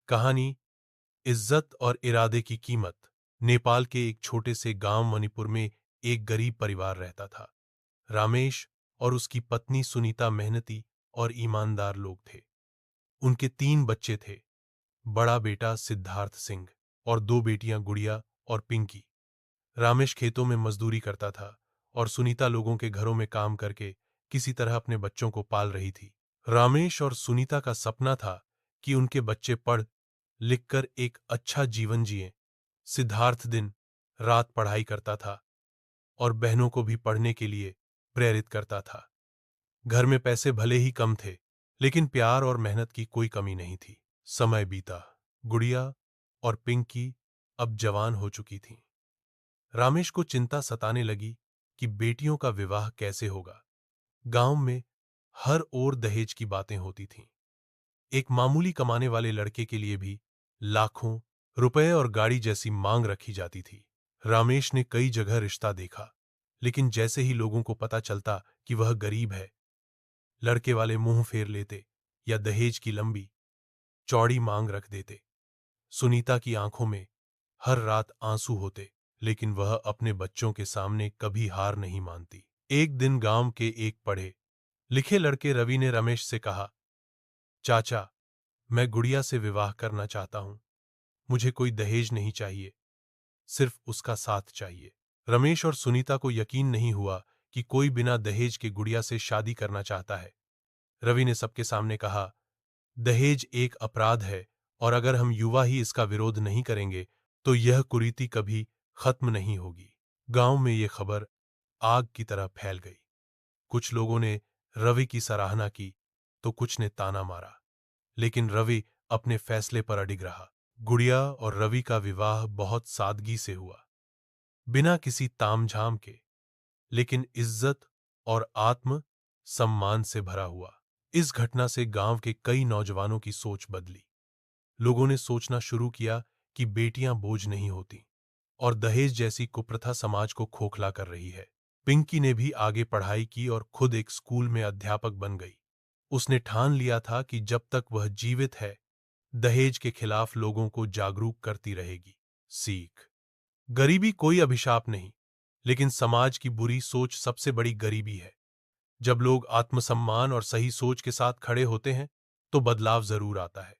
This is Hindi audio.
कहानी इज्जत और इरादे की कीमत। नेपाल के एक छोटे से गांव मणिपुर में एक गरीब परिवार रहता था। रामेश और उसकी पत्नी सुनीता मेहनती और ईमानदार लोग थे। उनके 3 बच्चे थे, बड़ा बेटा सिद्धार्थ सिंह और 2 बेटियां गुड़िया और पिंकी। रामेश खेतों में मजदूरी करता था और सुनीता लोगों के घरों में काम करके किसी तरह अपने बच्चों को पाल रही थी। रामेश और सुनीता का सपना था कि उनके बच्चे पढ़ लिखकर एक अच्छा जीवन जिएं। सिद्धार्थ दिन रात पढ़ाई करता था और बहनों को भी पढ़ने के लिए प्रेरित करता था। घर में पैसे भले ही कम थे, लेकिन प्यार और मेहनत की कोई कमी नहीं थी। समय बीता। गुड़िया और पिंकी अब जवान हो चुकी थीं। रामेश को चिंता सताने लगी कि बेटियों का विवाह कैसे होगा। गांव में हर ओर दहेज की बातें होती थीं। एक मामूली कमाने वाले लड़के के लिए भी लाखों रुपए और गाड़ी जैसी मांग रखी जाती थी। रामेश ने कई जगह रिश्ता देखा, लेकिन जैसे ही लोगों को पता चलता कि वह गरीब है, लड़के वाले मुंह फेर लेते या दहेज की लंबी चौड़ी मांग रख देते। सुनीता की आंखों में हर रात आंसू होते, लेकिन वह अपने बच्चों के सामने कभी हार नहीं मानती। एक दिन गांव के एक पढ़े लिखे लड़के रवि ने रमेश से कहा, चाचा, मैं गुड़िया से विवाह करना चाहता हूं। मुझे कोई दहेज नहीं चाहिए, सिर्फ उसका साथ चाहिए। रमेश और सुनीता को यकीन नहीं हुआ कि कोई बिना दहेज के गुड़िया से शादी करना चाहता है। रवि ने सबके सामने कहा, दहेज एक अपराध है और अगर हम युवा ही इसका विरोध नहीं करेंगे तो यह कुरीति कभी खत्म नहीं होगी। गांव में यह खबर आग की तरह फैल गई। कुछ लोगों ने रवि की सराहना की तो कुछ ने ताना मारा, लेकिन रवि अपने फैसले पर अडिग रहा। गुड़िया और रवि का विवाह बहुत सादगी से हुआ, बिना किसी तामझाम के, लेकिन इज्जत और आत्म सम्मान से भरा हुआ। इस घटना से गांव के कई नौजवानों की सोच बदली। लोगों ने सोचना शुरू किया कि बेटियां बोझ नहीं होती और दहेज जैसी कुप्रथा समाज को खोखला कर रही है। पिंकी ने भी आगे पढ़ाई की और खुद एक स्कूल में अध्यापक बन गई। उसने ठान लिया था कि जब तक वह जीवित है, दहेज के खिलाफ लोगों को जागरूक करती रहेगी। सीख। गरीबी कोई अभिशाप नहीं, लेकिन समाज की बुरी सोच सबसे बड़ी गरीबी है। जब लोग आत्मसम्मान और सही सोच के साथ खड़े होते हैं, तो बदलाव जरूर आता है।